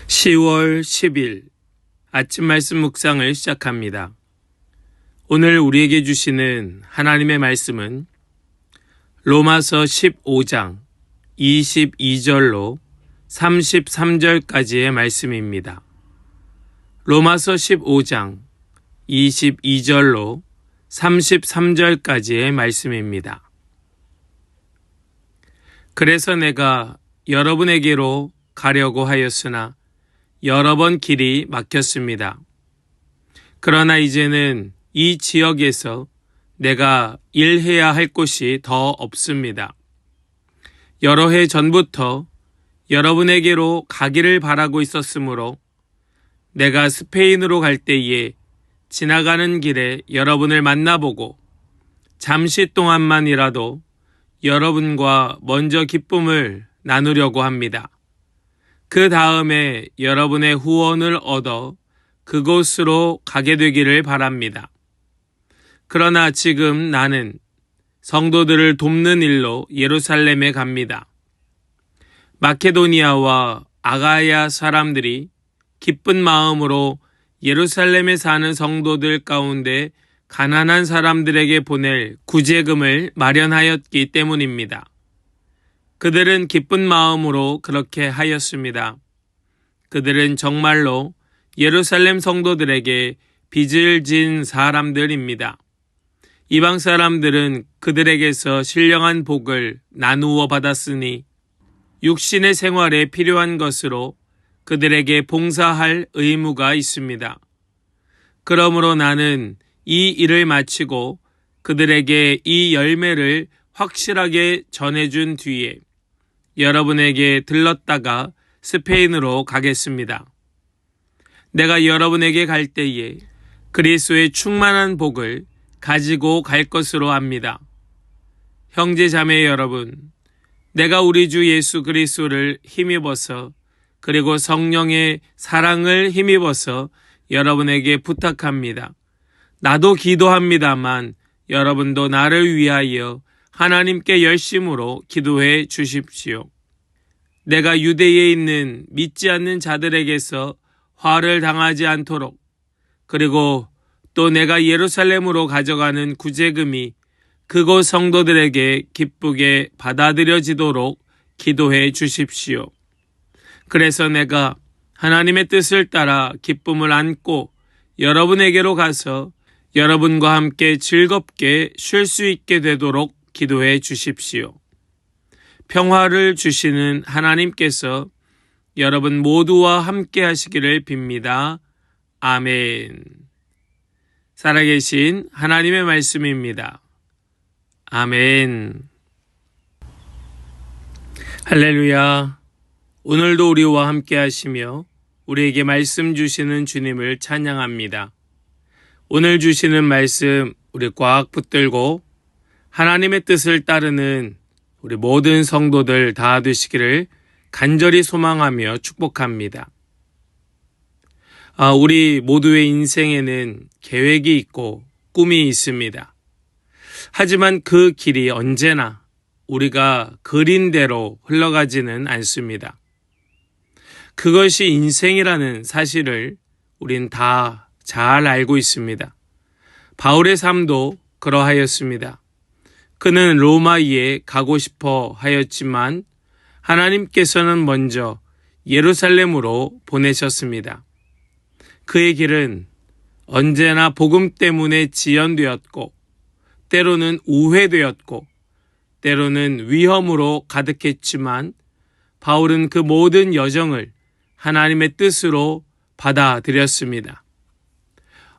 10월 10일 아침 말씀 묵상을 시작합니다. 오늘 우리에게 주시는 하나님의 말씀은 로마서 15장 22절로 33절까지의 말씀입니다. 로마서 15장 22절로 33절까지의 말씀입니다. 그래서 내가 여러분에게로 가려고 하였으나 여러 번 길이 막혔습니다. 그러나 이제는 이 지역에서 내가 일해야 할 곳이 더 없습니다. 여러 해 전부터 여러분에게로 가기를 바라고 있었으므로 내가 스페인으로 갈 때에 지나가는 길에 여러분을 만나보고 잠시 동안만이라도 여러분과 먼저 기쁨을 나누려고 합니다. 그 다음에 여러분의 후원을 얻어 그곳으로 가게 되기를 바랍니다. 그러나 지금 나는 성도들을 돕는 일로 예루살렘에 갑니다. 마케도니아와 아가야 사람들이 기쁜 마음으로 예루살렘에 사는 성도들 가운데 가난한 사람들에게 보낼 구제금을 마련하였기 때문입니다. 그들은 기쁜 마음으로 그렇게 하였습니다. 그들은 정말로 예루살렘 성도들에게 빚을 진 사람들입니다. 이방 사람들은 그들에게서 신령한 복을 나누어 받았으니 육신의 생활에 필요한 것으로 그들에게 봉사할 의무가 있습니다. 그러므로 나는 이 일을 마치고 그들에게 이 열매를 확실하게 전해준 뒤에 여러분에게 들렀다가 스페인으로 가겠습니다. 내가 여러분에게 갈 때에 그리스도의 충만한 복을 가지고 갈 것으로 압니다. 형제 자매 여러분, 내가 우리 주 예수 그리스도를 힘입어서 그리고 성령의 사랑을 힘입어서 여러분에게 부탁합니다. 나도 기도합니다만 여러분도 나를 위하여 하나님께 열심으로 기도해 주십시오. 내가 유대에 있는 믿지 않는 자들에게서 화를 당하지 않도록, 그리고 또 내가 예루살렘으로 가져가는 구제금이 그곳 성도들에게 기쁘게 받아들여지도록 기도해 주십시오. 그래서 내가 하나님의 뜻을 따라 기쁨을 안고 여러분에게로 가서 여러분과 함께 즐겁게 쉴 수 있게 되도록 기도해 주십시오. 평화를 주시는 하나님께서 여러분 모두와 함께 하시기를 빕니다. 아멘. 살아계신 하나님의 말씀입니다. 아멘. 할렐루야. 오늘도 우리와 함께 하시며 우리에게 말씀 주시는 주님을 찬양합니다. 오늘 주시는 말씀 우리 꽉 붙들고 하나님의 뜻을 따르는 우리 모든 성도들 다 되시기를 간절히 소망하며 축복합니다. 우리 모두의 인생에는 계획이 있고 꿈이 있습니다. 하지만 그 길이 언제나 우리가 그린 대로 흘러가지는 않습니다. 그것이 인생이라는 사실을 우린 다 잘 알고 있습니다. 바울의 삶도 그러하였습니다. 그는 로마에 가고 싶어 하였지만 하나님께서는 먼저 예루살렘으로 보내셨습니다. 그의 길은 언제나 복음 때문에 지연되었고, 때로는 우회되었고, 때로는 위험으로 가득했지만 바울은 그 모든 여정을 하나님의 뜻으로 받아들였습니다.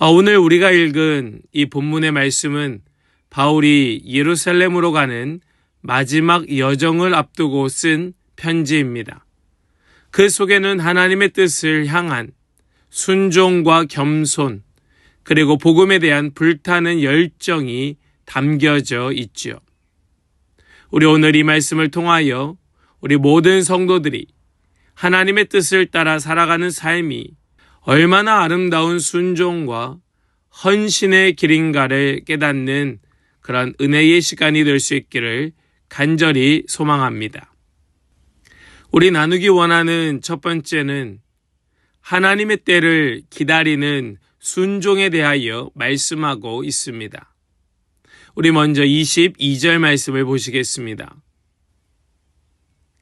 오늘 우리가 읽은 이 본문의 말씀은 바울이 예루살렘으로 가는 마지막 여정을 앞두고 쓴 편지입니다. 그 속에는 하나님의 뜻을 향한 순종과 겸손, 그리고 복음에 대한 불타는 열정이 담겨져 있죠. 우리 오늘 이 말씀을 통하여 우리 모든 성도들이 하나님의 뜻을 따라 살아가는 삶이 얼마나 아름다운 순종과 헌신의 길인가를 깨닫는 그런 은혜의 시간이 될 수 있기를 간절히 소망합니다. 우리 나누기 원하는 첫 번째는 하나님의 때를 기다리는 순종에 대하여 말씀하고 있습니다. 우리 먼저 22절 말씀을 보시겠습니다.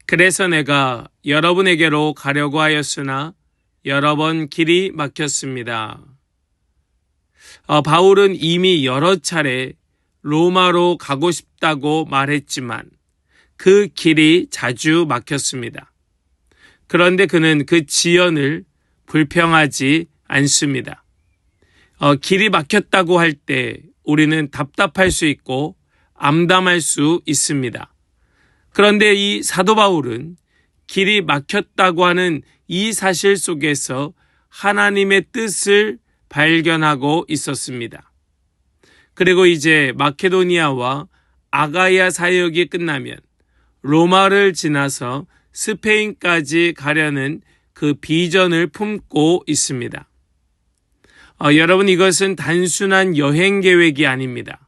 그래서 내가 여러분에게로 가려고 하였으나 여러 번 길이 막혔습니다. 바울은 이미 여러 차례 로마로 가고 싶다고 말했지만 그 길이 자주 막혔습니다. 그런데 그는 그 지연을 불평하지 않습니다. 길이 막혔다고 할 때 우리는 답답할 수 있고 암담할 수 있습니다. 그런데 이 사도 바울은 길이 막혔다고 하는 이 사실 속에서 하나님의 뜻을 발견하고 있었습니다. 그리고 이제 마케도니아와 아가야 사역이 끝나면 로마를 지나서 스페인까지 가려는 그 비전을 품고 있습니다. 여러분, 이것은 단순한 여행 계획이 아닙니다.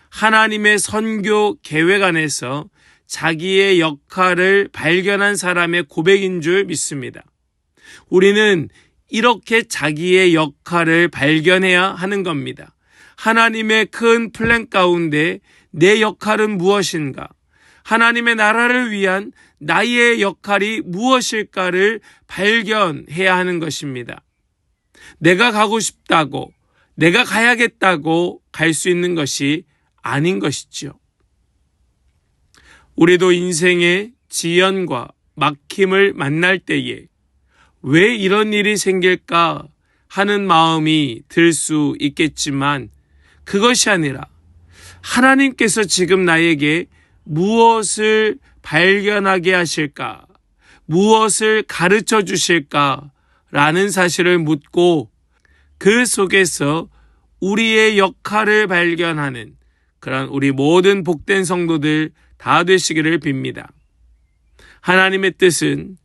하나님의 선교 계획 안에서 자기의 역할을 발견한 사람의 고백인 줄 믿습니다. 우리는 이렇게 자기의 역할을 발견해야 하는 겁니다. 하나님의 큰 플랜 가운데 내 역할은 무엇인가? 하나님의 나라를 위한 나의 역할이 무엇일까를 발견해야 하는 것입니다. 내가 가고 싶다고, 내가 가야겠다고 갈 수 있는 것이 아닌 것이죠. 우리도 인생의 지연과 막힘을 만날 때에 왜 이런 일이 생길까 하는 마음이 들 수 있겠지만 그것이 아니라 하나님께서 지금 나에게 무엇을 발견하게 하실까, 무엇을 가르쳐 주실까라는 사실을 묻고 그 속에서 우리의 역할을 발견하는 그런 우리 모든 복된 성도들 다 되시기를 빕니다. 하나님의 뜻은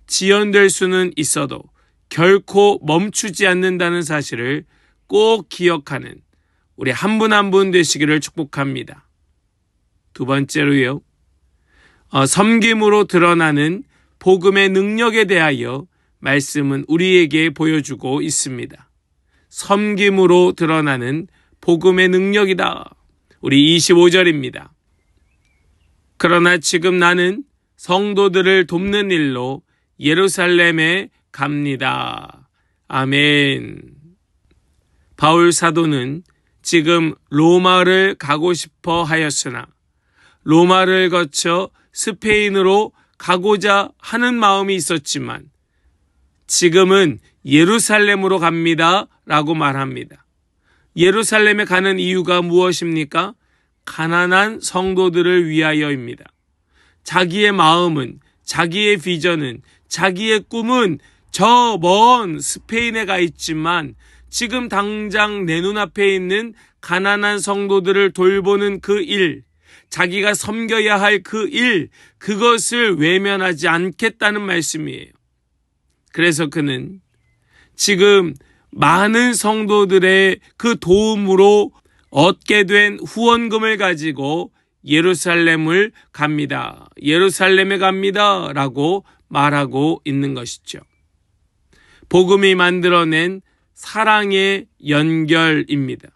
지연될 수는 있어도 결코 멈추지 않는다는 사실을 꼭 기억하는 우리 한 분 한 분 되시기를 축복합니다. 두 번째로요, 섬김으로 드러나는 복음의 능력에 대하여 말씀은 우리에게 보여주고 있습니다. 섬김으로 드러나는 복음의 능력이다. 우리 25절입니다. 그러나 지금 나는 성도들을 돕는 일로 예루살렘에 갑니다. 아멘. 바울 사도는 지금 로마를 가고 싶어 하였으나 로마를 거쳐 스페인으로 가고자 하는 마음이 있었지만 지금은 예루살렘으로 갑니다 라고 말합니다. 예루살렘에 가는 이유가 무엇입니까? 가난한 성도들을 위하여입니다. 자기의 마음은, 자기의 비전은, 자기의 꿈은 저 먼 스페인에 가 있지만 지금 당장 내 눈앞에 있는 가난한 성도들을 돌보는 그 일, 자기가 섬겨야 할 그 일, 그것을 외면하지 않겠다는 말씀이에요. 그래서 그는 지금 많은 성도들의 그 도움으로 얻게 된 후원금을 가지고 예루살렘을 갑니다. 예루살렘에 갑니다. 라고 말하고 있는 것이죠. 복음이 만들어낸 사랑의 연결입니다.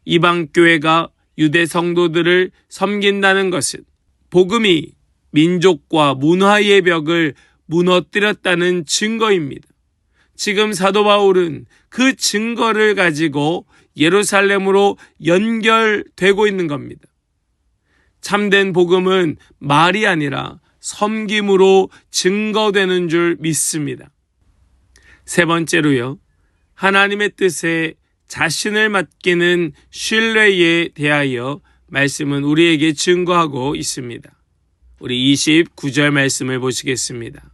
이방교회가 유대 성도들을 섬긴다는 것은 복음이 민족과 문화의 벽을 무너뜨렸다는 증거입니다. 지금 사도 바울은 그 증거를 가지고 예루살렘으로 연결되고 있는 겁니다. 참된 복음은 말이 아니라 섬김으로 증거되는 줄 믿습니다. 세 번째로요, 하나님의 뜻에 자신을 맡기는 신뢰에 대하여 말씀은 우리에게 증거하고 있습니다. 우리 29절 말씀을 보시겠습니다.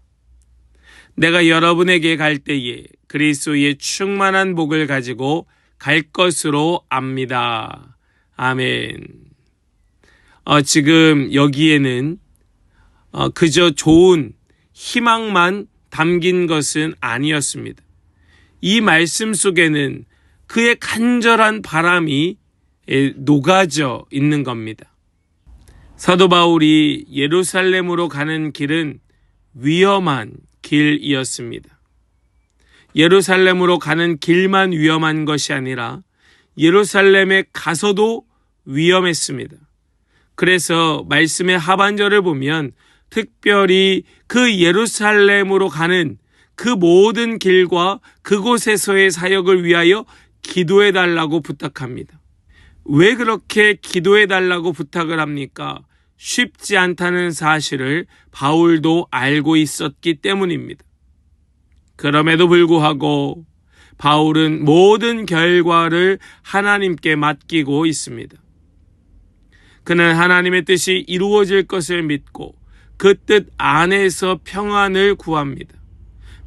내가 여러분에게 갈 때에 그리스도의 충만한 복을 가지고 갈 것으로 압니다. 아멘. 지금 여기에는 그저 좋은 희망만 담긴 것은 아니었습니다. 이 말씀 속에는 그의 간절한 바람이 녹아져 있는 겁니다. 사도 바울이 예루살렘으로 가는 길은 위험한 길이었습니다. 예루살렘으로 가는 길만 위험한 것이 아니라 예루살렘에 가서도 위험했습니다. 그래서 말씀의 하반절을 보면 특별히 그 예루살렘으로 가는 그 모든 길과 그곳에서의 사역을 위하여 기도해 달라고 부탁합니다. 왜 그렇게 기도해 달라고 부탁을 합니까? 쉽지 않다는 사실을 바울도 알고 있었기 때문입니다. 그럼에도 불구하고 바울은 모든 결과를 하나님께 맡기고 있습니다. 그는 하나님의 뜻이 이루어질 것을 믿고 그 뜻 안에서 평안을 구합니다.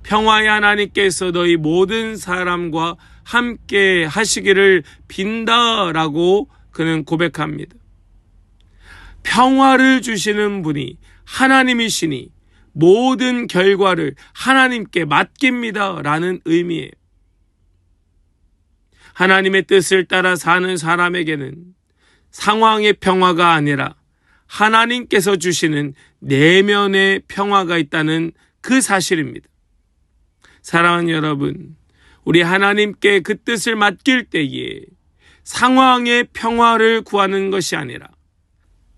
평화의 하나님께서 너희 모든 사람과 함께 하시기를 빈다라고 그는 고백합니다. 평화를 주시는 분이 하나님이시니 모든 결과를 하나님께 맡깁니다 라는 의미예요. 하나님의 뜻을 따라 사는 사람에게는 상황의 평화가 아니라 하나님께서 주시는 내면의 평화가 있다는 그 사실입니다. 사랑하는 여러분, 우리 하나님께 그 뜻을 맡길 때에 상황의 평화를 구하는 것이 아니라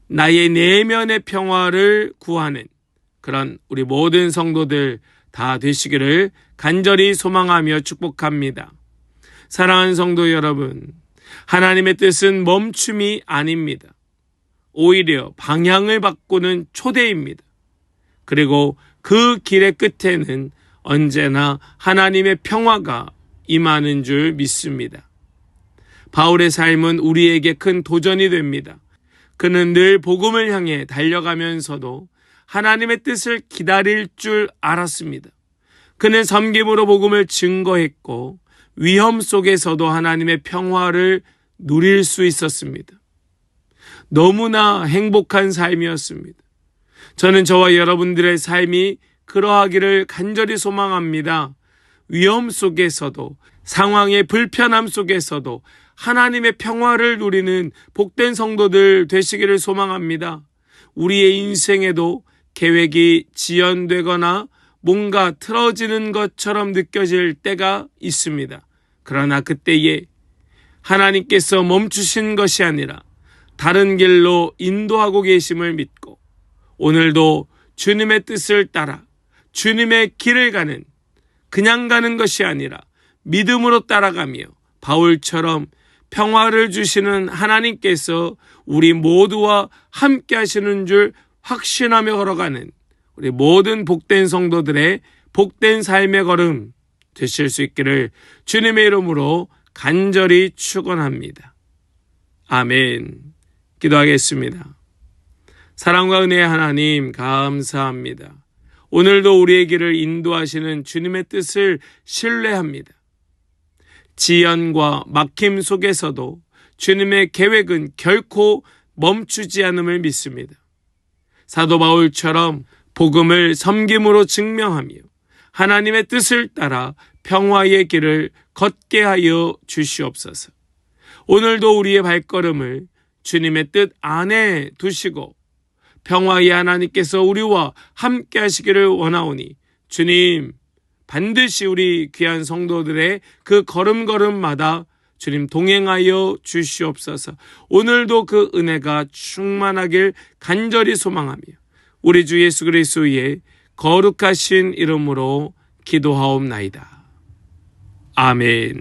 나의 내면의 평화를 구하는 그런 우리 모든 성도들 다 되시기를 간절히 소망하며 축복합니다. 사랑하는 성도 여러분, 하나님의 뜻은 멈춤이 아닙니다. 오히려 방향을 바꾸는 초대입니다. 그리고 그 길의 끝에는 언제나 하나님의 평화가 임하는 줄 믿습니다. 바울의 삶은 우리에게 큰 도전이 됩니다. 그는 늘 복음을 향해 달려가면서도 하나님의 뜻을 기다릴 줄 알았습니다. 그는 섬김으로 복음을 증거했고 위험 속에서도 하나님의 평화를 누릴 수 있었습니다. 너무나 행복한 삶이었습니다. 저는 저와 여러분들의 삶이 그러하기를 간절히 소망합니다. 위험 속에서도 상황의 불편함 속에서도 하나님의 평화를 누리는 복된 성도들 되시기를 소망합니다. 우리의 인생에도 계획이 지연되거나 뭔가 틀어지는 것처럼 느껴질 때가 있습니다. 그러나 그때에 하나님께서 멈추신 것이 아니라 다른 길로 인도하고 계심을 믿고 오늘도 주님의 뜻을 따라 주님의 길을 가는 그냥 가는 것이 아니라 믿음으로 따라가며 바울처럼 평화를 주시는 하나님께서 우리 모두와 함께 하시는 줄 확신하며 걸어가는 우리 모든 복된 성도들의 복된 삶의 걸음 되실 수 있기를 주님의 이름으로 간절히 축원합니다. 아멘. 기도하겠습니다. 사랑과 은혜의 하나님 감사합니다. 오늘도 우리의 길을 인도하시는 주님의 뜻을 신뢰합니다. 지연과 막힘 속에서도 주님의 계획은 결코 멈추지 않음을 믿습니다. 사도 바울처럼 복음을 섬김으로 증명하며 하나님의 뜻을 따라 평화의 길을 걷게 하여 주시옵소서. 오늘도 우리의 발걸음을 주님의 뜻 안에 두시고 평화의 하나님께서 우리와 함께 하시기를 원하오니 주님 반드시 우리 귀한 성도들의 그 걸음걸음마다 주님 동행하여 주시옵소서. 오늘도 그 은혜가 충만하길 간절히 소망하며 우리 주 예수 그리스도의 거룩하신 이름으로 기도하옵나이다. 아멘.